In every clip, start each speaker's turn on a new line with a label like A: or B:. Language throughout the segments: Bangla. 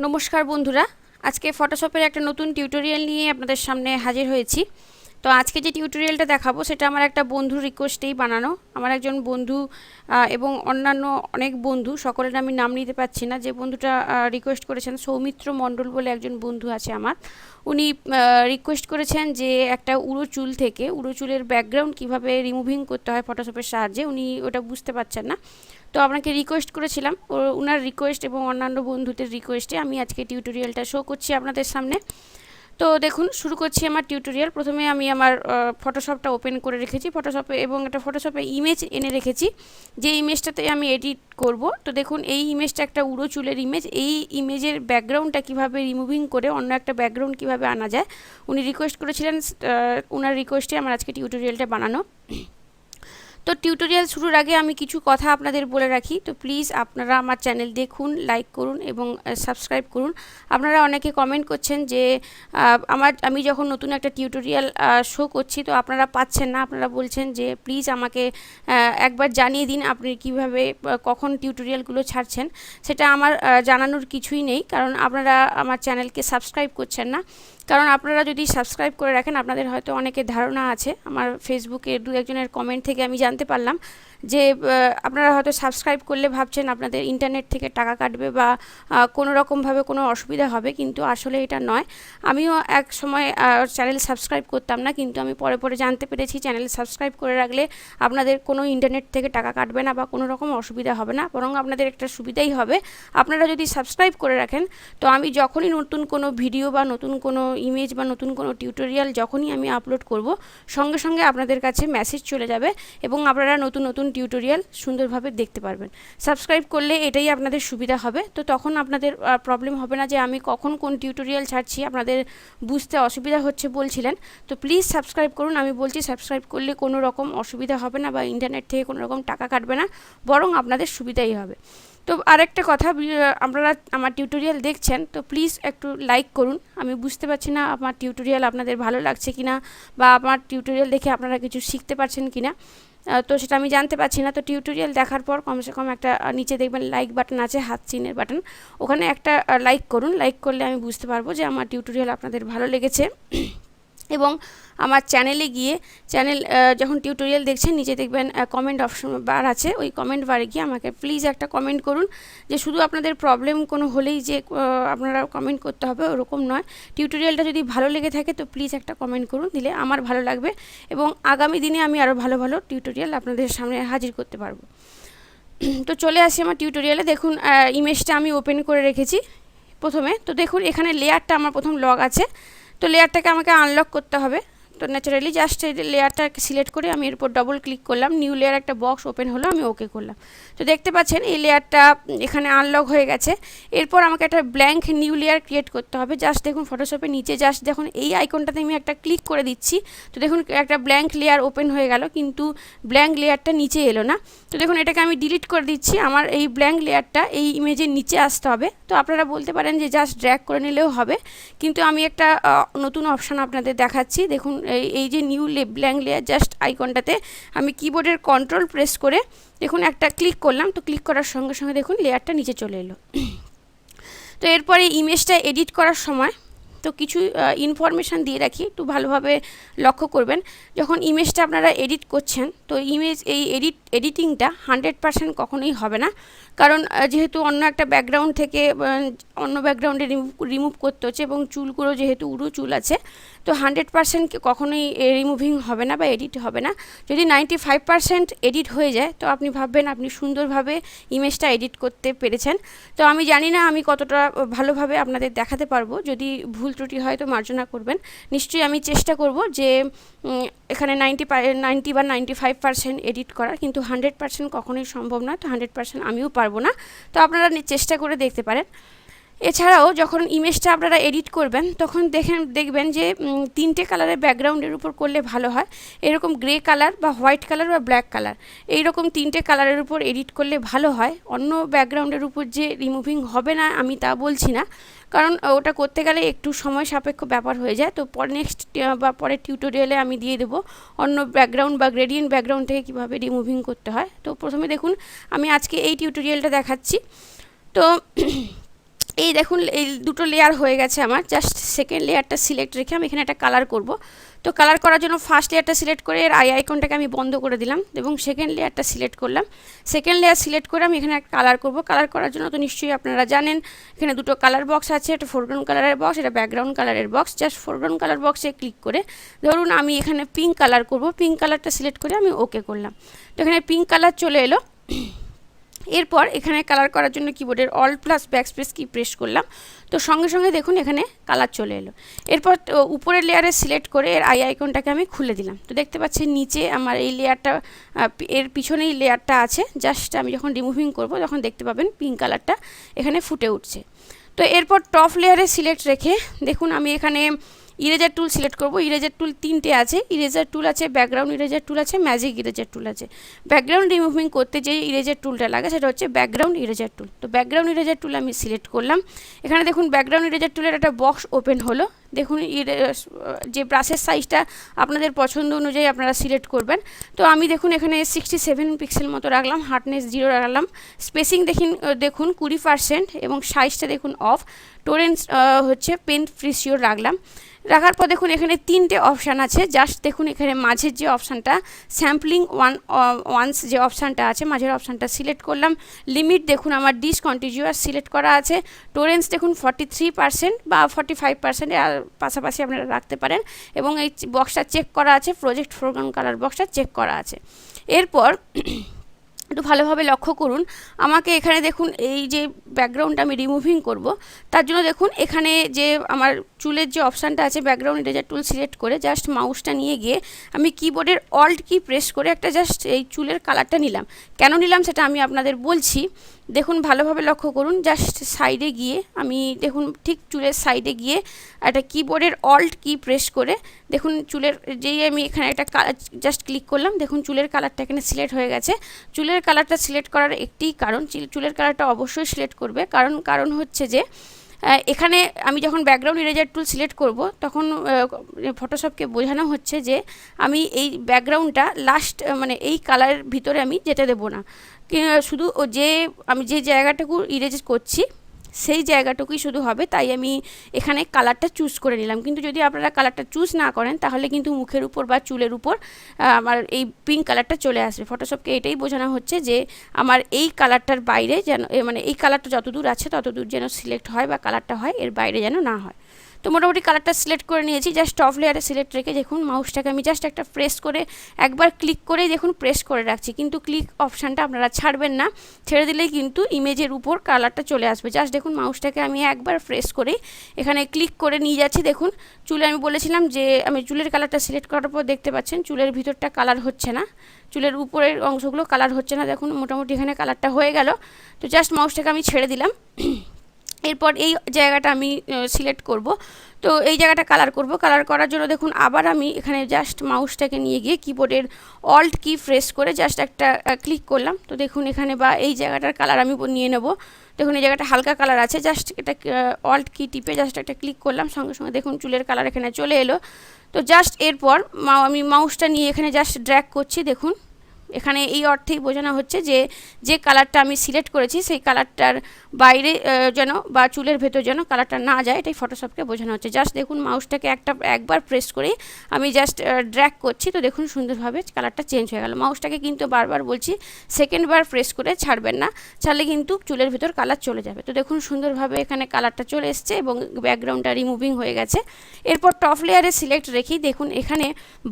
A: নমস্কার বন্ধুরা, আজকে ফটোশপের একটা নতুন টিউটোরিয়াল নিয়ে আপনাদের সামনে হাজির হয়েছি। তো আজকে যে টিউটোরিয়ালটা দেখাবো সেটা আমার একটা বন্ধুর রিকোয়েস্টেই বানানো। আমার একজন বন্ধু এবং অন্যান্য অনেক বন্ধু, সকলের আমি নাম নিতে পারছি না, যে বন্ধুটা রিকোয়েস্ট করেছেন, সৌমিত্র মণ্ডল বলে একজন বন্ধু আছে আমার। উনি রিকোয়েস্ট করেছেন যে একটা উড়ো চুল থেকে উড়ো চুলের ব্যাকগ্রাউন্ড কীভাবে রিমুভিং করতে হয় ফটোশপের সাহায্যে, উনি ওটা বুঝতে পারছেন না। তো আপনাকে রিকোয়েস্ট করেছিলাম, ওনার রিকোয়েস্ট এবং অন্যান্য বন্ধুদের রিকোয়েস্টে আমি আজকে টিউটোরিয়ালটা শো করছি আপনাদের সামনে। তো দেখুন, শুরু করছি আমার টিউটোরিয়াল। প্রথমে আমি আমার ফটোশপটা ওপেন করে রেখেছি ফটোশপে, এবং একটা ফটোশপে ইমেজ এনে রেখেছি, যে ইমেজটাতে আমি এডিট করব। তো দেখুন, এই ইমেজটা একটা উড়ো চুলের ইমেজ। এই ইমেজের ব্যাকগ্রাউন্ডটা কীভাবে রিমুভিং করে অন্য একটা ব্যাকগ্রাউন্ড কীভাবে আনা যায়, উনি রিকোয়েস্ট করেছিলেন। ওনার রিকোয়েস্টে আমার আজকে টিউটোরিয়ালটা বানানো। তো টিউটোরিয়াল শুরুর আগে আমি কিছু কথা আপনাদের বলে রাখি। তো প্লিজ আপনারা আমার চ্যানেল দেখুন, লাইক করুন এবং সাবস্ক্রাইব করুন। আপনারা অনেকে কমেন্ট করছেন যে আমি যখন নতুন একটা টিউটোরিয়াল শো করছি তো আপনারা পাচ্ছেন না। আপনারা বলছেন যে প্লিজ আমাকে একবার জানিয়ে দিন আপনি কিভাবে কখন টিউটোরিয়ালগুলো ছাড়ছেন। সেটা আমার জানানোর কিছুই নেই, কারণ আপনারা আমার চ্যানেলকে সাবস্ক্রাইব করছেন না। কারণ আপনারা যদি সাবস্ক্রাইব করে রাখেন, আপনাদের হয়তো অনেকের ধারণা আছে, আমার ফেসবুকে দু একজনের কমেন্ট থেকে আমি জানতে পারলাম যে আপনারা হয়তো সাবস্ক্রাইব করলে ভাবছেন আপনাদের ইন্টারনেট থেকে টাকা কাটবে বা কোনো রকমভাবে কোনো অসুবিধা হবে, কিন্তু আসলে এটা নয়। আমিও এক সময় চ্যানেল সাবস্ক্রাইব করতাম না, কিন্তু আমি পরে পরে জানতে পেরেছি চ্যানেল সাবস্ক্রাইব করে রাখলে আপনাদের কোনো ইন্টারনেট থেকে টাকা কাটবে না বা কোনো রকম অসুবিধা হবে না, বরং আপনাদের একটা সুবিধাই হবে। আপনারা যদি সাবস্ক্রাইব করে রাখেন তো আমি যখনই নতুন কোনো ভিডিও বা নতুন কোনো ইমেজ বা নতুন কোনো টিউটোরিয়াল যখনই আমি আপলোড করব, সঙ্গে সঙ্গে আপনাদের কাছে মেসেজ চলে যাবে এবং আপনারা নতুন নতুন টিউটোরিয়াল সুন্দরভাবে দেখতে পারবেন। সাবস্ক্রাইব করলে এটাই আপনাদের সুবিধা হবে। তো তখন আপনাদের প্রবলেম হবে না যে আমি কখন কোন টিউটোরিয়াল ছাড়ছি, আপনাদের বুঝতে অসুবিধা হচ্ছে বলছিলেন। তো প্লিজ সাবস্ক্রাইব করুন। আমি বলছি সাবস্ক্রাইব করলে কোনো রকম অসুবিধা হবে না বা ইন্টারনেট থেকে কোনো রকম টাকা কাটবে না, বরং আপনাদের সুবিধাই হবে। তো আরেকটা কথা, আপনারা আমার টিউটোরিয়াল দেখছেন তো প্লিজ একটু লাইক করুন। আমি বুঝতে পারছি না আমার টিউটোরিয়াল আপনাদের ভালো লাগছে কিনা, বা আমার টিউটোরিয়াল দেখে আপনারা কিছু শিখতে পারছেন কিনা, তো সেটা আমি জানতে পারছি না। তো টিউটোরিয়াল দেখার পর কমসে কম একটা নিচে দেখবেন লাইক বাটন আছে, হাত চিহ্নের বাটন, ওখানে একটা লাইক করুন। লাইক করলে আমি বুঝতে পারবো যে আমার টিউটোরিয়াল আপনাদের ভালো লেগেছে। এবং আমার চ্যানেলে গিয়ে যখন টিউটোরিয়াল দেখছেন নিচে দেখবেন কমেন্ট অপশন বার আছে, ওই কমেন্ট বারে গিয়ে আমাকে প্লিজ একটা কমেন্ট করুন। যে শুধু আপনাদের প্রবলেম কোনো হলেই যে আপনারা কমেন্ট করতে হবে ওরকম নয়। টিউটোরিয়ালটা যদি ভালো লেগে থাকে তো প্লিজ একটা কমেন্ট করুন, দিলে আমার ভালো লাগবে এবং আগামী দিনে আমি আরও ভালো ভালো টিউটোরিয়াল আপনাদের সামনে হাজির করতে পারবো। তো চলে আসি আমার টিউটোরিয়ালে। দেখুন, ইমেজটা আমি ওপেন করে রেখেছি প্রথমে। তো দেখুন, এখানে লেয়ারটা আমার প্রথম লক আছে, তো লেয়ারটাকে আমাকে আনলক করতে হবে। তো ন্যাচারালি জাস্ট এই লেয়ারটা সিলেক্ট করে আমি এর উপর ডবল ক্লিক করলাম, নিউ লেয়ার একটা বক্স ওপেন হলো, আমি ওকে করলাম। তো দেখতে পাচ্ছেন এই লেয়ারটা এখানে আনলক হয়ে গেছে। এরপর আমাকে একটা ব্ল্যাঙ্ক নিউ লেয়ার ক্রিয়েট করতে হবে। জাস্ট দেখুন ফটোশপের নিচে জাস্ট দেখুন এই আইকনটাতে আমি একটা ক্লিক করে দিচ্ছি, তো দেখুন একটা ব্ল্যাঙ্ক লেয়ার ওপেন হয়ে গেল, কিন্তু ব্ল্যাঙ্ক লেয়ারটা নিচে এলো না। তো দেখুন এটাকে আমি ডিলিট করে দিচ্ছি। আমার এই ব্ল্যাঙ্ক লেয়ারটা এই ইমেজের নিচে আসতে হবে। তো আপনারা বলতে পারেন যে জাস্ট ড্র্যাগ করে নিলেও হবে, কিন্তু আমি একটা নতুন অপশান আপনাদের দেখাচ্ছি। দেখুন এই যে নিউ ব্ল্যাঙ্ক লেয়ার জাস্ট আইকনটাতে আমি কিবোর্ডের কন্ট্রোল প্রেস করে দেখুন একটা ক্লিক করলাম। তো ক্লিক করার সঙ্গে সঙ্গে দেখুন লেয়ারটা নিচে চলে এলো। তো এরপরে ইমেজটা এডিট করার সময় তো কিছু ইনফরমেশান দিয়ে রাখি, একটু ভালোভাবে লক্ষ্য করবেন। যখন ইমেজটা আপনারা এডিট করছেন তো এই এডিটিংটা 100% কখনোই হবে না, কারণ যেহেতু অন্য একটা ব্যাকগ্রাউন্ড থেকে অন্য ব্যাকগ্রাউন্ডে রিমুভ করতে হচ্ছে এবং চুলগুলো যেহেতু উড়ো চুল আছে, তো 100% কখনোই রিমুভিং হবে না বা এডিট হবে না। যদি 95% এডিট হয়ে যায় তো আপনি ভাববেন আপনি সুন্দরভাবে ইমেজটা এডিট করতে পেরেছেন। তো আমি জানি না আমি কতটা ভালোভাবে আপনাদের দেখাতে পারবো, যদি ভুল ত্রুটি হয় তো মার্জনা করবেন। নিশ্চয়ই আমি চেষ্টা করব যে এখানে 90 বা 95% এডিট করার, কিন্তু 100% কখনোই সম্ভব নয়। তো 100% আমিও পারবো না, তো আপনারা চেষ্টা করে দেখতে পারেন। এছাড়াও যখন ইমেজটা আপনারা এডিট করবেন তখন দেখবেন যে 3টে কালারের ব্যাকগ্রাউন্ডের উপর করলে ভালো হয়। এরকম গ্রে কালার বা হোয়াইট কালার বা ব্ল্যাক কালার, এইরকম 3টে কালারের উপর এডিট করলে ভালো হয়। অন্য ব্যাকগ্রাউন্ডের উপর যে রিমুভিং হবে না আমি তা বলছি না, কারণ ওটা করতে গেলে একটু সময় সাপেক্ষ ব্যাপার হয়ে যায়। তো নেক্সট বা পরের টিউটোরিয়ালে আমি দিয়ে দেবো অন্য ব্যাকগ্রাউন্ড বা গ্রেডিয়েন্ট ব্যাকগ্রাউন্ড থেকে কীভাবে রিমুভিং করতে হয়। তো প্রথমে দেখুন আমি আজকে এই টিউটোরিয়ালটা দেখাচ্ছি। তো এই দেখুন এই দুটো লেয়ার হয়ে গেছে আমার। জাস্ট সেকেন্ড লেয়ারটা সিলেক্ট রেখে আমি এখানে একটা কালার করব। তো কালার করার জন্য ফার্স্ট লেয়ারটা সিলেক্ট করে এর আইকনটাকে আমি বন্ধ করে দিলাম এবং সেকেন্ড লেয়ারটা সিলেক্ট করলাম। সেকেন্ড লেয়ার সিলেক্ট করে আমি এখানে একটা কালার করব। কালার করার জন্য তো নিশ্চয়ই আপনারা জানেন এখানে দুটো কালার বক্স আছে, একটা ফোরগ্রাউন্ড কালারের বক্স, এটা ব্যাকগ্রাউন্ড কালারের বক্স। জাস্ট ফোরগ্রাউন্ড কালার বক্সে ক্লিক করে ধরুন আমি এখানে পিঙ্ক কালার করব, পিঙ্ক কালারটা সিলেক্ট করে আমি ওকে করলাম। তো এখানে পিঙ্ক কালার চলে এলো। এরপর এখানে কালার করার জন্য কিবোর্ডের alt plus backspace key press করলাম, তো সঙ্গে সঙ্গে দেখুন এখানে কালার চলে এলো। এরপর উপরের লেয়ারে সিলেক্ট করে এর আইকনটাকে আমি খুলে দিলাম। তো দেখতে পাচ্ছেন নিচে আমার এই লেয়ারটা, এর পিছনেই লেয়ারটা আছে। জাস্ট আমি যখন রিমুভিং করব তখন দেখতে পাবেন পিঙ্ক কালারটা এখানে ফুটে উঠছে। তো এরপর টপ লেয়ারে সিলেক্ট রেখে দেখুন আমি এখানে ইরেজার টুল সিলেক্ট করব। ইরেজার টুল তিনটে আছে, ইরেজার টুল আছে, ব্যাকগ্রাউন্ড ইরেজার টুল আছে, ম্যাজিক ইরেজার টুল আছে। ব্যাকগ্রাউন্ড রিমুভিং করতে যে ইরেজার টুলটা লাগে সেটা হচ্ছে ব্যাকগ্রাউন্ড ইরেজার টুল। তো ব্যাকগ্রাউন্ড ইরেজার টুল আমি সিলেক্ট করলাম। এখানে দেখুন ব্যাকগ্রাউন্ড ইরেজার টুলের একটা বক্স ওপেন হলো। দেখুন যে ব্রাশের সাইজটা আপনাদের পছন্দ অনুযায়ী আপনারা সিলেক্ট করবেন। তো আমি দেখুন এখানে 67 পিক্সেল মতো রাখলাম, হার্ডনেস 0 রাখলাম, স্পেসিং দেখুন 20% এবং সাইজটা দেখুন অফ, টোরেন্স হচ্ছে পেন ফ্রিসিওর রাখলাম। রাখার পর দেখুন এখানে তিনটে অপশান আছে। জাস্ট দেখুন এখানে মাঝের যে অপশানটা স্যাম্পলিং ওয়ান্স যে অপশানটা আছে মাঝের অপশানটা সিলেক্ট করলাম। লিমিট দেখুন আমার ডিসকন্টিনিউয়াস সিলেক্ট করা আছে। টোরেন্স দেখুন 43% বা 45% আর পাশাপাশি আপনারা রাখতে পারেন এবং এই বক্সটা চেক করা আছে, প্রজেক্ট ফোরগ্রাউন্ড কালার বক্সটা চেক করা আছে। এরপর একটু ভালোভাবে লক্ষ্য করুন, আমাকে এখানে দেখুন এই যে ব্যাকগ্রাউন্ডটা আমি রিমুভিং করব তার জন্য দেখুন এখানে যে আমার চুলের যে অপশানটা আছে ব্যাকগ্রাউন্ড ইরেজার টুল সিলেক্ট করে জাস্ট মাউসটা নিয়ে গিয়ে আমি কিবোর্ডের অল্ট কি প্রেস করে একটা জাস্ট এই চুলের কালারটা নিলাম। কেন নিলাম সেটা আমি আপনাদের বলছি। দেখুন ভালোভাবে লক্ষ্য করুন, জাস্ট সাইডে গিয়ে আমি দেখুন ঠিক চুলের সাইডে গিয়ে একটা কিবোর্ডের অল্ট কি প্রেস করে দেখুন চুলের যেই আমি এখানে একটা কালার জাস্ট ক্লিক করলাম, দেখুন চুলের কালারটা এখানে সিলেক্ট হয়ে গেছে। চুলের কালারটা সিলেক্ট করার একটি কারণ, চুলের কালারটা অবশ্যই সিলেক্ট করবে, কারণ হচ্ছে যে এখানে আমি যখন ব্যাকগ্রাউন্ড ইরেজার টুল সিলেক্ট করব তখন ফটোশপকে বোঝানো হচ্ছে যে আমি এই ব্যাকগ্রাউন্ডটা লাস্ট মানে এই কালারের ভিতরে আমি যেতে দেবো না, শুধু আমি যে জায়গাটুকু ইরেজ করছি সেই জায়গাটুকুই শুধু হবে। তাই আমি এখানে কালারটা চুজ করে নিলাম। কিন্তু যদি আপনারা কালারটা চুজ না করেন তাহলে কিন্তু মুখের উপর বা চুলের উপর আমার এই পিঙ্ক কালারটা চলে আসবে। ফটোশপকে এটাই বোঝানো হচ্ছে যে আমার এই কালারটার বাইরে যেন মানে এই কালারটা যতদূর আছে ততদূর যেন সিলেক্ট হয় বা কালারটা হয়, এর বাইরে যেন না হয়। তো মোটামুটি কালারটা সিলেক্ট করে নিয়েছি। জাস্ট টপ লেয়ারে সিলেক্ট রেখে দেখুন মাউসটাকে আমি জাস্ট একটা প্রেস করে একবার ক্লিক করেই দেখুন প্রেস করে রাখছি, কিন্তু ক্লিক অপশানটা আপনারা ছাড়বেন না, ছেড়ে দিলেই কিন্তু ইমেজের উপর কালারটা চলে আসবে। জাস্ট দেখুন মাউসটাকে আমি একবার প্রেস করে এখানে ক্লিক করে নিয়ে যাচ্ছি। দেখুন চুলে আমি বলেছিলাম যে আমি চুলের কালারটা সিলেক্ট করার পর দেখতে পাচ্ছেন চুলের ভিতরটা কালার হচ্ছে না, চুলের উপরের অংশগুলো কালার হচ্ছে না। দেখুন মোটামুটি এখানে কালারটা হয়ে গেল। তো জাস্ট মাউসটাকে আমি ছেড়ে দিলাম। এরপর এই জায়গাটা আমি সিলেক্ট করব। তো এই জায়গাটা কালার করব। কালার করার জন্য দেখুন আবার আমি এখানে জাস্ট মাউসটাকে নিয়ে গিয়ে কিবোর্ডের অল্ট কি প্রেস করে জাস্ট একটা ক্লিক করলাম। তো দেখুন এখানে বা এই জায়গাটার কালার আমি নিয়ে নেব। দেখুন এই জায়গাটা হালকা কালার আছে, জাস্ট এটা অল্ট কি টিপে জাস্ট একটা ক্লিক করলাম, সঙ্গে সঙ্গে দেখুন চুলের কালার এখানে চলে এলো। তো জাস্ট এরপর আমি মাউসটা নিয়ে এখানে জাস্ট ড্র্যাগ করছি। দেখুন এখানে এই অর্থেই বোঝানো হচ্ছে যে যে কালারটা আমি সিলেক্ট করেছি সেই কালারটার বাইরে যেন বা চুলের ভেতর যেন কালারটা না যায়, এটাই ফটোশপকে বোঝানো হচ্ছে। জাস্ট দেখুন মাউসটাকে একবার প্রেস করেই আমি জাস্ট ড্র্যাগ করছি। তো দেখুন সুন্দরভাবে কালারটা চেঞ্জ হয়ে গেল। মাউসটাকে কিন্তু বারবার বলছি সেকেন্ড বার প্রেস করে ছাড়বেন না, ছাড়লে কিন্তু চুলের ভেতর কালার চলে যাবে। তো দেখুন সুন্দরভাবে এখানে কালারটা চলে এসছে এবং ব্যাকগ্রাউন্ডটা রিমুভিং হয়ে গেছে। এরপর টপ লেয়ারে সিলেক্ট রেখেই দেখুন এখানে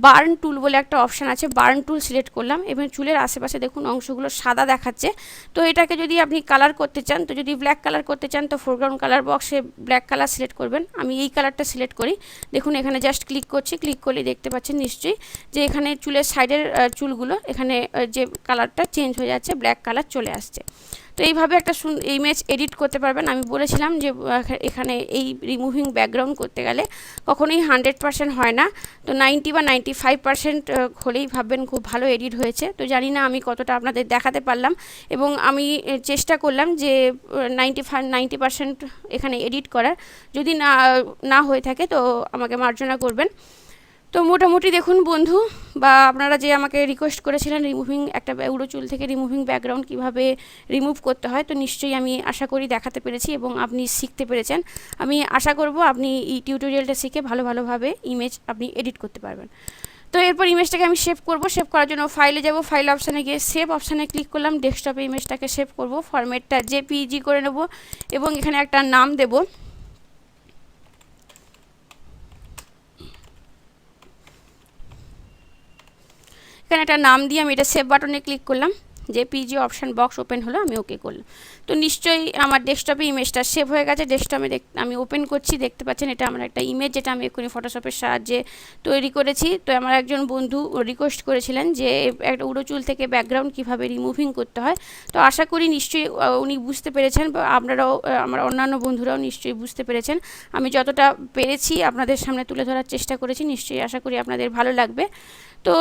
A: বার্ন টুল বলে একটা অপশান আছে, বার্ন টুল সিলেক্ট করলাম এবং চুলের আশেপাশে দেখুন অংশগুলো সাদা দেখাচ্ছে। তো এটাকে যদি আপনি কালার করতে চান, তো যদি ব্ল্যাক কালার করতে চান তো ফোরগ্রাউন্ড কালার বক্সে ব্ল্যাক কালার সিলেক্ট করবেন। আমি এই কালারটা সিলেক্ট করি। দেখুন এখানে জাস্ট ক্লিক করছি, ক্লিক করলে দেখতে পাচ্ছেন নিশ্চয়ই যে এখানে চুলের সাইডের চুলগুলো এখানে যে কালারটা চেঞ্জ হয়ে যাচ্ছে, ব্ল্যাক কালার চলে আসছে। তো এইভাবে একটা ইমেজ এডিট করতে পারবেন। আমি বলেছিলাম যে এখানে এই রিমুভিং ব্যাকগ্রাউন্ড করতে গেলে কখনোই 100% হয় না, তো 90 বা 95% হলেই ভাববেন খুব ভালো এডিট হয়েছে। তো জানি না আমি কতটা আপনাদের দেখাতে পারলাম এবং আমি চেষ্টা করলাম যে 90% এখানে এডিট করার। যদি না হয়ে থাকে তো আমাকে মার্জনা করবেন। তো মোটামুটি দেখুন বন্ধু বা আপনারা যে আমাকে রিকোয়েস্ট করেছিলেন রিমুভিং একটা উড়ো চুল থেকে রিমুভিং ব্যাকগ্রাউন্ড কিভাবে রিমুভ করতে হয়, তো নিশ্চয়ই আমি আশা করি দেখাতে পেরেছি এবং আপনি শিখতে পেরেছেন। আমি আশা করব আপনি এই টিউটোরিয়ালটা শিখে ভালোভাবে ইমেজ আপনি এডিট করতে পারবেন। তো এরপর ইমেজটাকে আমি সেভ করব। সেভ করার জন্য ফাইলে যাব, ফাইল অপশানে গিয়ে সেভ অপশানে ক্লিক করলাম। ডেস্কটপে ইমেজটাকে সেভ করব, ফরম্যাটটা জেপিইজি করে নেব এবং এখানে একটা নাম দেব। এখানে একটা নাম দিয়ে আমি এটা সেভ বাটনে ক্লিক করলাম, জেপিইজি অপশান বক্স ওপেন হলো, আমি ওকে করলাম। তো নিশ্চয়ই আমার ডেস্কটপে ইমেজটা সেভ হয়ে গেছে। ডেস্কটপে আমি ওপেন করছি, দেখতে পাচ্ছেন এটা আমার একটা ইমেজ যেটা আমি এক্ষুনি ফটোশপের সাহায্যে তৈরি করেছি। তো আমার একজন বন্ধু রিকোয়েস্ট করেছিলেন যে একটা উড়ো চুল থেকে ব্যাকগ্রাউন্ড কীভাবে রিমুভিং করতে হয়। তো আশা করি নিশ্চয়ই উনি বুঝতে পেরেছেন বা আপনারাও আমার অন্যান্য বন্ধুরাও নিশ্চয়ই বুঝতে পেরেছেন। আমি যতটা পেরেছি আপনাদের সামনে তুলে ধরার চেষ্টা করেছি, নিশ্চয়ই আশা করি আপনাদের ভালো লাগবে। তো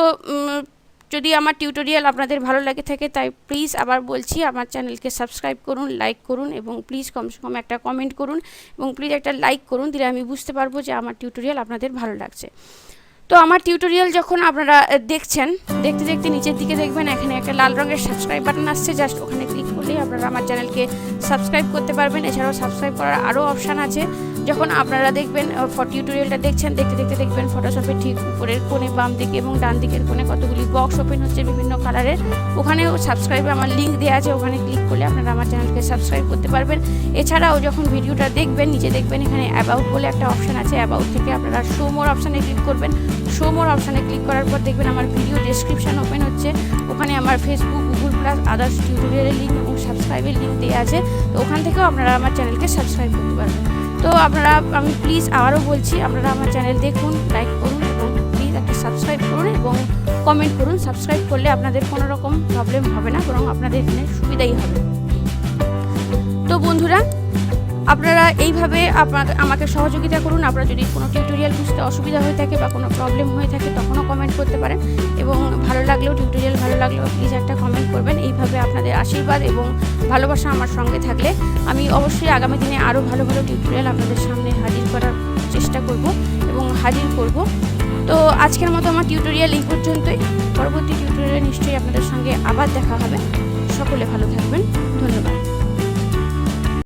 A: যদি আমার টিউটোরিয়াল আপনাদের ভালো লাগে থাকে তাই প্লিজ আবার বলছি আমার চ্যানেলকে সাবস্ক্রাইব করুন, লাইক করুন এবং প্লিজ কমসে কম একটা কমেন্ট করুন এবং প্লিজ একটা লাইক করুন, দিলে আমি বুঝতে পারবো যে আমার টিউটোরিয়াল আপনাদের ভালো লাগছে। তো আমার টিউটোরিয়াল যখন আপনারা দেখছেন, দেখতে দেখতে নিচের দিকে দেখবেন এখানে একটা লাল রঙের সাবস্ক্রাইব বাটন আসছে, জাস্ট ওখানে ক্লিক করলেই আপনারা আমার চ্যানেলকে সাবস্ক্রাইব করতে পারবেন। এছাড়াও সাবস্ক্রাইব করার আরও অপশান আছে। যখন আপনারা দেখবেন টিউটোরিয়ালটা দেখছেন, দেখতে দেখতে দেখবেন ফটোশপের ঠিক উপরের কোণে বাম দিকে এবং ডান দিকের কোণে কতগুলি বক্স ওপেন হচ্ছে বিভিন্ন কালারের, ওখানেও সাবস্ক্রাইবে আমার লিঙ্ক দেওয়া আছে, ওখানে ক্লিক করলে আপনারা আমার চ্যানেলকে সাবস্ক্রাইব করতে পারবেন। এছাড়াও যখন ভিডিওটা দেখবেন নিচে দেখবেন এখানে অ্যাবাউট বলে একটা অপশান আছে, অ্যাবাউট থেকে আপনারা শো মোর অপশানে ক্লিক করবেন। শো মোর অপশানে ক্লিক করার পর দেখবেন আমার ভিডিও ডেসক্রিপশান ওপেন হচ্ছে, ওখানে আমার ফেসবুক, গুগল প্লাস, আদার্স টিউটোরিয়ালের লিঙ্ক এবং সাবস্ক্রাইবের লিঙ্ক দেওয়া আছে। তো ওখান থেকেও আপনারা আমার চ্যানেলকে সাবস্ক্রাইব করতে পারবেন। তো আপনারা, আমি প্লিজ আবারও বলছি, আপনারা আমার চ্যানেল দেখুন, লাইক করুন এবং প্লিজ একটা সাবস্ক্রাইব করুন এবং কমেন্ট করুন। সাবস্ক্রাইব করলে আপনাদের কোনো রকম প্রবলেম হবে না, বরং আপনাদের এখানে সুবিধাই হবে। তো বন্ধুরা, আপনারা এইভাবে আমাকে সহযোগিতা করুন। আপনারা যদি কোনো টিউটোরিয়াল বুঝতে অসুবিধা হয়ে থাকে বা কোনো প্রবলেম হয়ে থাকে তখনও কমেন্ট করতে পারেন এবং ভালো লাগলেও, টিউটোরিয়াল ভালো লাগলেও প্লিজ একটা কমেন্ট করবেন। এইভাবে আপনাদের আশীর্বাদ এবং ভালোবাসা আমার সঙ্গে থাকলে আমি অবশ্যই আগামী দিনে আরও ভালো টিউটোরিয়াল আপনাদের সামনে হাজির করার চেষ্টা করব এবং হাজির করব। তো আজকের মতো আমার টিউটোরিয়াল এই পর্যন্তই। পরবর্তী টিউটোরিয়ালে নিশ্চয়ই আপনাদের সঙ্গে আবার দেখা হবে। সকলে ভালো থাকবেন, ধন্যবাদ।